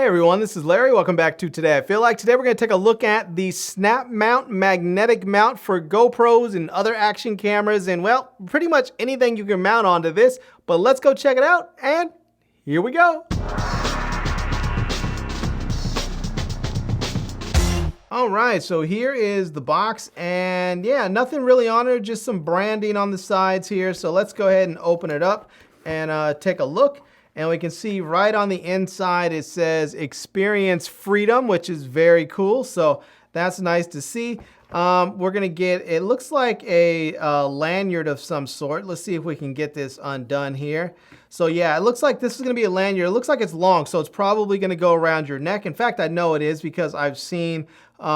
everyone, this is Larry. Welcome back to Today I Feel Like. Today we're going to take a look at the snap mount magnetic mount for GoPros and other action cameras and, well, pretty much anything you can mount onto this. But let's go check it out, and here we go. All right, so here is the box, and yeah, nothing really on it, just some branding on the sides here. So let's go ahead and open it up and take a look. And we can see right on the inside it says Experience Freedom, which is very cool. So that's nice to see. We're gonna get, it looks like a lanyard of some sort. Let's see if we can get this undone here. So yeah, it looks like this is gonna be a lanyard. It looks like it's long, so it's probably gonna go around your neck. In fact, I know it is because I've seen their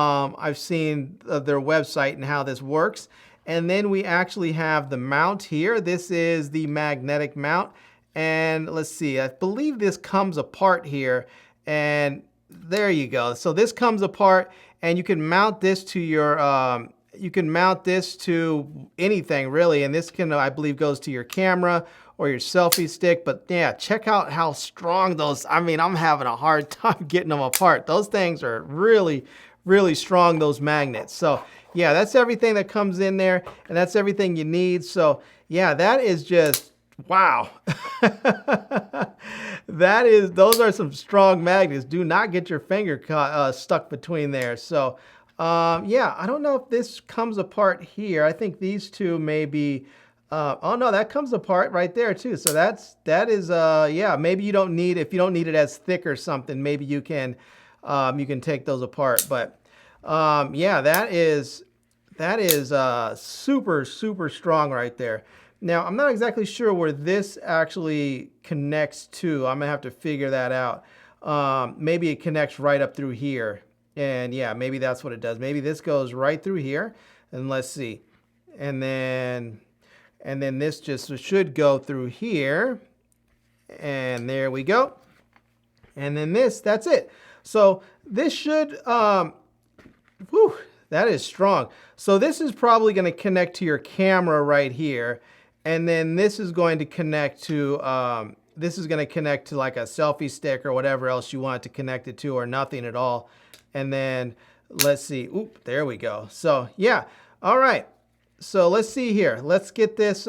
website and how this works. And then we actually have the mount here. This is the magnetic mount. And let's see, I believe this comes apart here, and there you go. So this comes apart, and you can mount this to your, you can mount this to anything really, and this can, I believe, goes to your camera or your selfie stick. But yeah, check out how strong those, I mean, I'm having a hard time getting them apart. Those things are really, really strong, those magnets. So yeah, that's everything that comes in there, and that's everything you need. So yeah, that is just, wow. Those are some strong magnets. Do not get your finger stuck between there. So yeah, I don't know if this comes apart here. I think these two may be, oh no, that comes apart right there too. So that is yeah, maybe you don't need, if you don't need it as thick or something, maybe you can take those apart. But yeah, that is super, super strong right there. Now, I'm not exactly sure where this actually connects to. I'm gonna have to figure that out. Maybe it connects right up through here. And yeah, maybe that's what it does. Maybe this goes right through here. And let's see. And then this just should go through here. And there we go. And then that's it. So this should, whew, that is strong. So this is probably gonna connect to your camera right here. And then this is going to connect to like a selfie stick or whatever else you want it to connect it to, or nothing at all. And then let's see, oop, there we go. So yeah, all right. So let's see here. Let's get this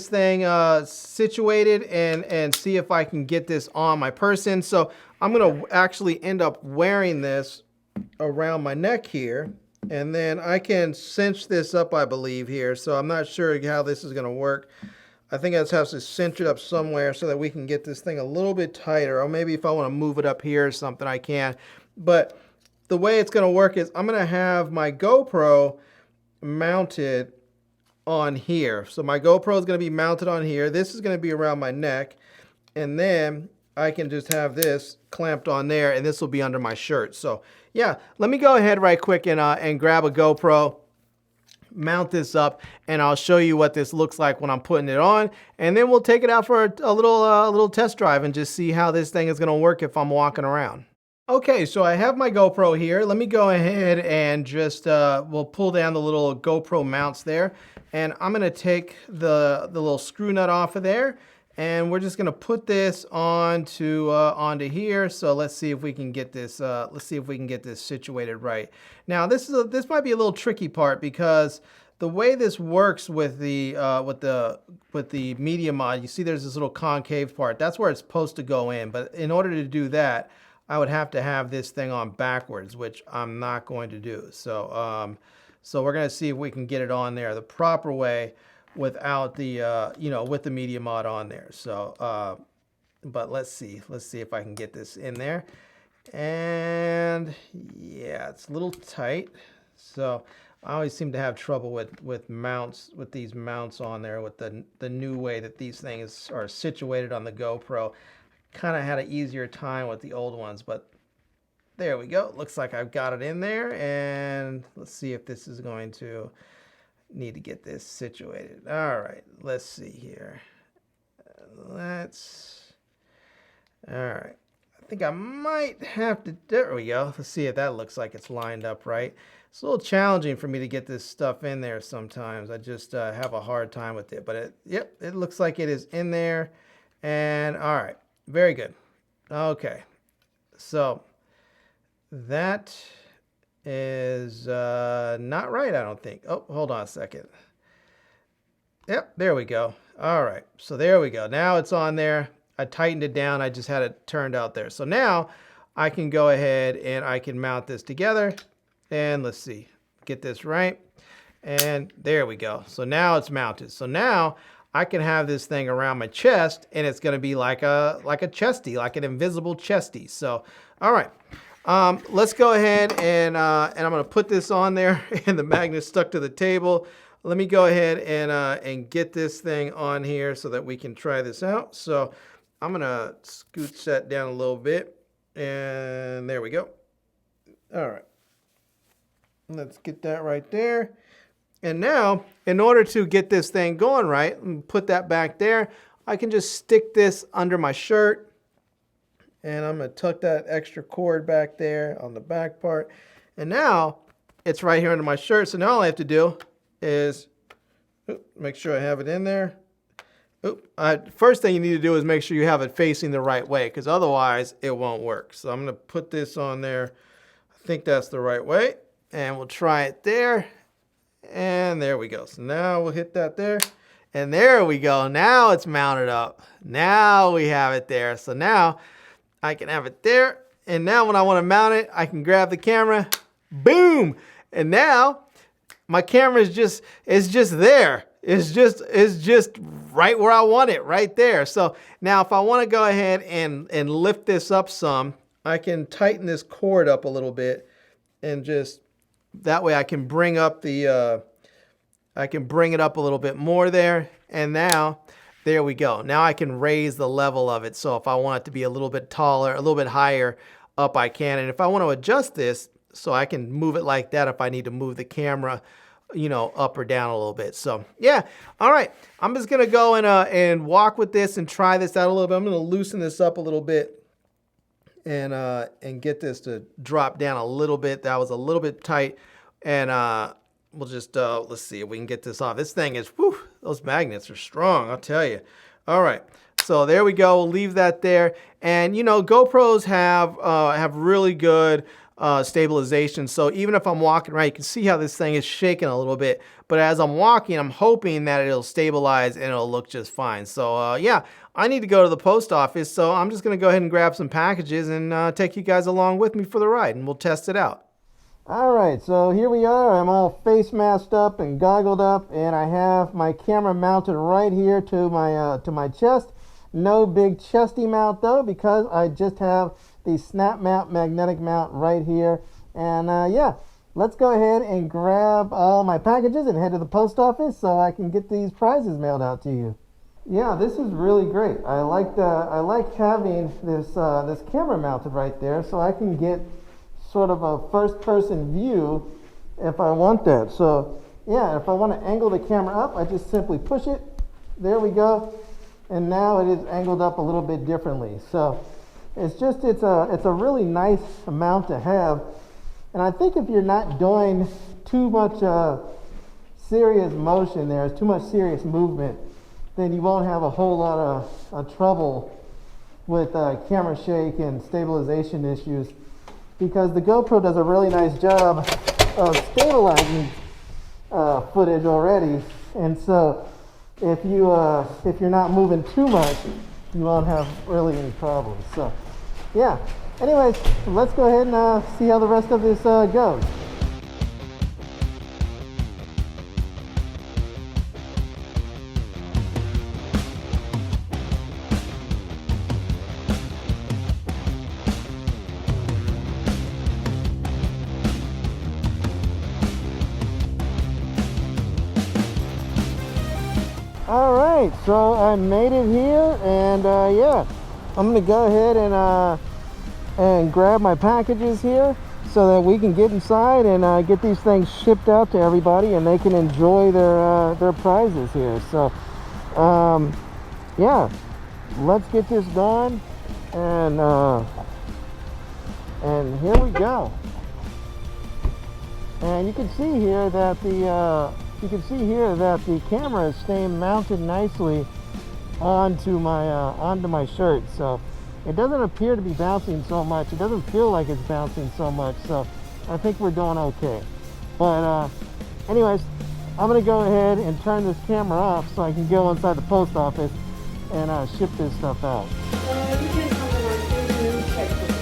thing situated and see if I can get this on my person. So I'm gonna actually end up wearing this around my neck here. And then I can cinch this up, I believe, here. So I'm not sure how this is going to work. I think I just have to cinch it up somewhere so that we can get this thing a little bit tighter. Or maybe if I want to move it up here or something, I can. But the way it's going to work is I'm going to have my GoPro mounted on here. So my GoPro is going to be mounted on here. This is going to be around my neck. And then I can just have this clamped on there, and this will be under my shirt. So yeah, let me go ahead right quick and grab a GoPro, mount this up, and I'll show you what this looks like when I'm putting it on. And then we'll take it out for a little test drive and just see how this thing is gonna work if I'm walking around. Okay, so I have my GoPro here. Let me go ahead and just, we'll pull down the little GoPro mounts there. And I'm gonna take the little screw nut off of there. And we're just gonna put this onto here. So let's see if we can get this. Let's see if we can get this situated right. Now this might be a little tricky part because the way this works with the media mod, you see there's this little concave part. That's where it's supposed to go in. But in order to do that, I would have to have this thing on backwards, which I'm not going to do. So so we're gonna see if we can get it on there the proper way, without the with the media mod on there. So but let's see if I can get this in there. And yeah, it's a little tight. So I always seem to have trouble with mounts, with these mounts on there, with the new way that these things are situated on the GoPro. Kind of had an easier time with the old ones, but there we go. Looks like I've got it in there. And let's see if this is going to need to get this situated. All right, let's see here. All right, I think I might have to, there we go. Let's see if that looks like it's lined up right. It's a little challenging for me to get this stuff in there sometimes. I just have a hard time with it, but yep, it looks like it is in there. And all right, very good. Okay, so that is not right, I don't think. Oh, hold on a second. Yep, there we go. All right, so there we go. Now it's on there. I tightened it down. I just had it turned out there. So now I can go ahead and I can mount this together. And let's see, get this right. And there we go. So now it's mounted. So now I can have this thing around my chest, and it's going to be like a chesty, like an invisible chesty. So, all right. Let's go ahead and I'm going to put this on there, and the magnet's stuck to the table. Let me go ahead and get this thing on here so that we can try this out. So I'm going to scooch that down a little bit, and there we go. All right. Let's get that right there. And now, in order to get this thing going right, and put that back there, I can just stick this under my shirt. And I'm going to tuck that extra cord back there on the back part. And now, it's right here under my shirt. So now all I have to do is make sure I have it in there. First thing you need to do is make sure you have it facing the right way, because otherwise it won't work. So I'm going to put this on there. I think that's the right way. And we'll try it there. And there we go. So now we'll hit that there. And there we go. Now it's mounted up. Now we have it there. So now I can have it there. And now when I want to mount it, I can grab the camera. Boom! And now my camera is just there. It's just right where I want it, right there. So now if I want to go ahead and lift this up some, I can tighten this cord up a little bit, and just that way I can bring up the I can bring it up a little bit more there. And now there we go. Now I can raise the level of it. So if I want it to be a little bit taller, a little bit higher up, I can. And if I want to adjust this, so I can move it like that if I need to move the camera, you know, up or down a little bit. So yeah, all right. I'm just gonna go and walk with this and try this out a little bit. I'm gonna loosen this up a little bit and get this to drop down a little bit. That was a little bit tight, and we'll just let's see if we can get this off. This thing is, whew, those magnets are strong, I'll tell you. All right, so there we go. We'll leave that there. And you know, GoPros have really good stabilization. So even if I'm walking around, you can see how this thing is shaking a little bit. But as I'm walking, I'm hoping that it'll stabilize and it'll look just fine. So yeah, I need to go to the post office. So I'm just going to go ahead and grab some packages and take you guys along with me for the ride, and we'll test it out. All right, so here we are. I'm all face masked up and goggled up, and I have my camera mounted right here to my chest. No big chesty mount though, because I just have the snap mount magnetic mount right here. And yeah, let's go ahead and grab all my packages and head to the post office so I can get these prizes mailed out to you. Yeah, this is really great. I like having this camera mounted right there, so I can get sort of a first-person view if I want that. So yeah, if I want to angle the camera up, I just simply push it. There we go. And now it is angled up a little bit differently. So it's a really nice mount to have. And I think if you're not doing too much serious motion there, too much serious movement, then you won't have a whole lot of trouble with camera shake and stabilization issues, because the GoPro does a really nice job of stabilizing footage already. And so if you're not moving too much, you won't have really any problems. So yeah, anyways, let's go ahead and see how the rest of this goes. All right, so I made it here, and yeah, I'm gonna go ahead and grab my packages here so that we can get inside and get these things shipped out to everybody, and they can enjoy their prizes here. So yeah, let's get this done, and here we go. And you can see here that the camera is staying mounted nicely onto my shirt. So it doesn't appear to be bouncing so much. It doesn't feel like it's bouncing so much, so I think we're doing okay. But anyways, I'm gonna go ahead and turn this camera off so I can go inside the post office and ship this stuff out. You can come along and check this.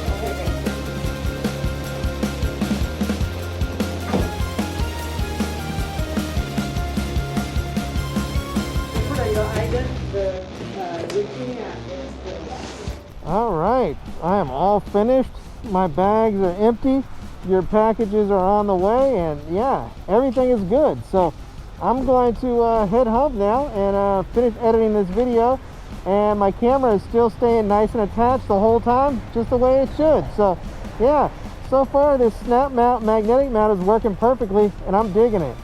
All right, I am all finished. My bags are empty. Your packages are on the way, and yeah, everything is good. So I'm going to head home now and finish editing this video. And my camera is still staying nice and attached the whole time, just the way it should. So yeah, so far this snap mount, magnetic mount is working perfectly, and I'm digging it.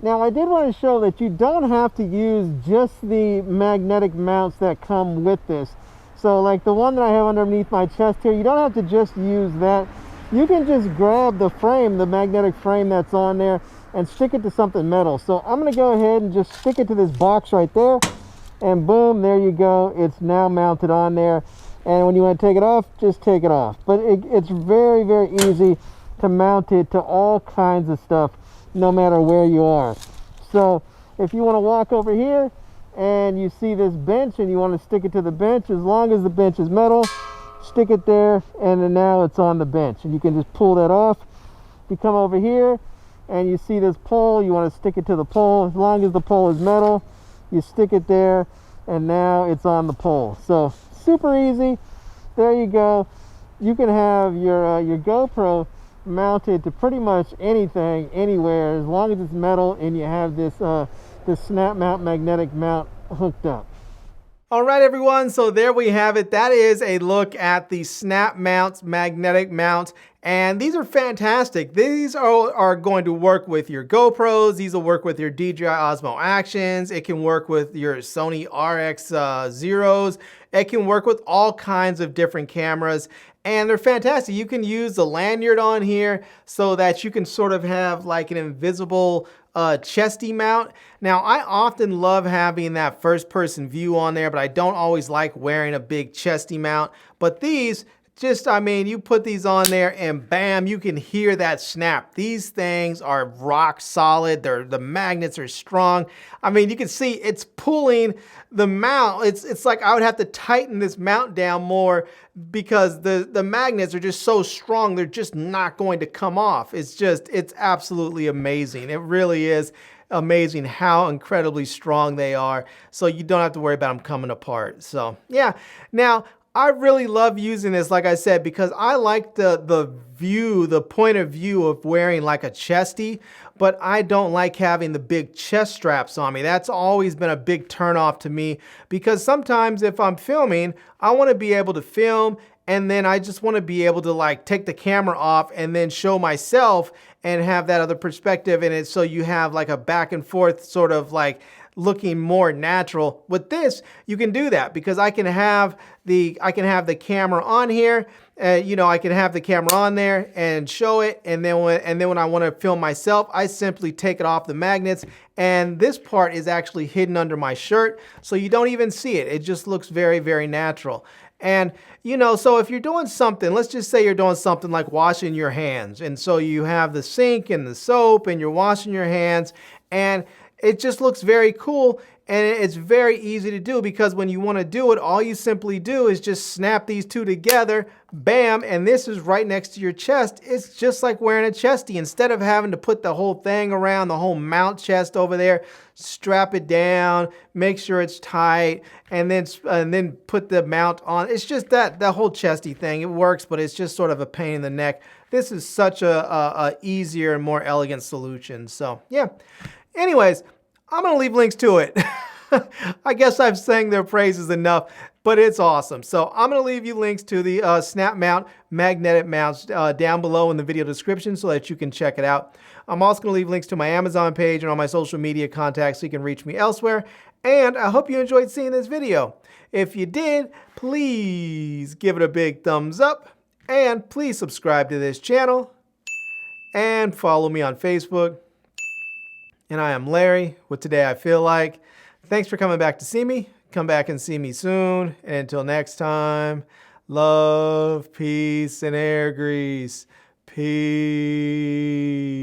Now I did want to show that you don't have to use just the magnetic mounts that come with this. So like the one that I have underneath my chest here, you don't have to just use that. You can just grab the frame, the magnetic frame that's on there, and stick it to something metal. So I'm going to go ahead and just stick it to this box right there, and boom, there you go. It's now mounted on there. And when you want to take it off, just take it off. But it's very, very easy to mount it to all kinds of stuff, no matter where you are. So if you want to walk over here and you see this bench and you want to stick it to the bench, as long as the bench is metal, stick it there, and then now it's on the bench, and you can just pull that off. You come over here and you see this pole, you want to stick it to the pole. As long as the pole is metal, you stick it there, and now it's on the pole. So super easy. There you go. You can have your GoPro mounted to pretty much anything, anywhere, as long as it's metal and you have this this snap mount, magnetic mount hooked up. All right, everyone, so there we have it. That is a look at the snap mounts, magnetic mounts, and these are fantastic. These are going to work with your GoPros. These will work with your DJI Osmo Actions. It can work with your Sony RX Zeros. It can work with all kinds of different cameras, and they're fantastic. You can use the lanyard on here so that you can sort of have like an invisible chesty mount. Now, I often love having that first person view on there, but I don't always like wearing a big chesty mount. But these, just, I mean, you put these on there and bam, you can hear that snap. These things are rock solid. The magnets are strong. I mean, you can see it's pulling the mount. It's like I would have to tighten this mount down more because the magnets are just so strong. They're just not going to come off. It's absolutely amazing. It really is amazing how incredibly strong they are. So you don't have to worry about them coming apart. So yeah. Now, I really love using this, like I said, because I like the view, the point of view of wearing like a chesty, but I don't like having the big chest straps on me. That's always been a big turnoff to me, because sometimes if I'm filming, I want to be able to film, and then I just want to be able to like take the camera off and then show myself and have that other perspective in it, so you have like a back and forth sort of like looking more natural. With this, you can do that because I can have the camera on here. You know, I can have the camera on there and show it, and then when I want to film myself, I simply take it off the magnets, and this part is actually hidden under my shirt, so you don't even see it. It just looks very, very natural. And you know, so if you're doing something, let's just say you're doing something like washing your hands, and so you have the sink and the soap and you're washing your hands, and it just looks very cool, and it's very easy to do, because when you want to do it, all you simply do is just snap these two together, bam, and this is right next to your chest. It's just like wearing a chesty. Instead of having to put the whole thing around the whole mount chest over there, strap it down, make sure it's tight, and then put the mount on. It's just that whole chesty thing. It works, but it's just sort of a pain in the neck. This is such a easier and more elegant solution. So yeah. Anyways, I'm going to leave links to it. I guess I've sang their praises enough, but it's awesome. So I'm going to leave you links to the snap mount, magnetic mounts down below in the video description so that you can check it out. I'm also going to leave links to my Amazon page and all my social media contacts so you can reach me elsewhere. And I hope you enjoyed seeing this video. If you did, please give it a big thumbs up, and please subscribe to this channel and follow me on Facebook. And I am Larry with Today I Feel Like. Thanks for coming back to see me. Come back and see me soon. And until next time, Love, peace, and air grease. Peace.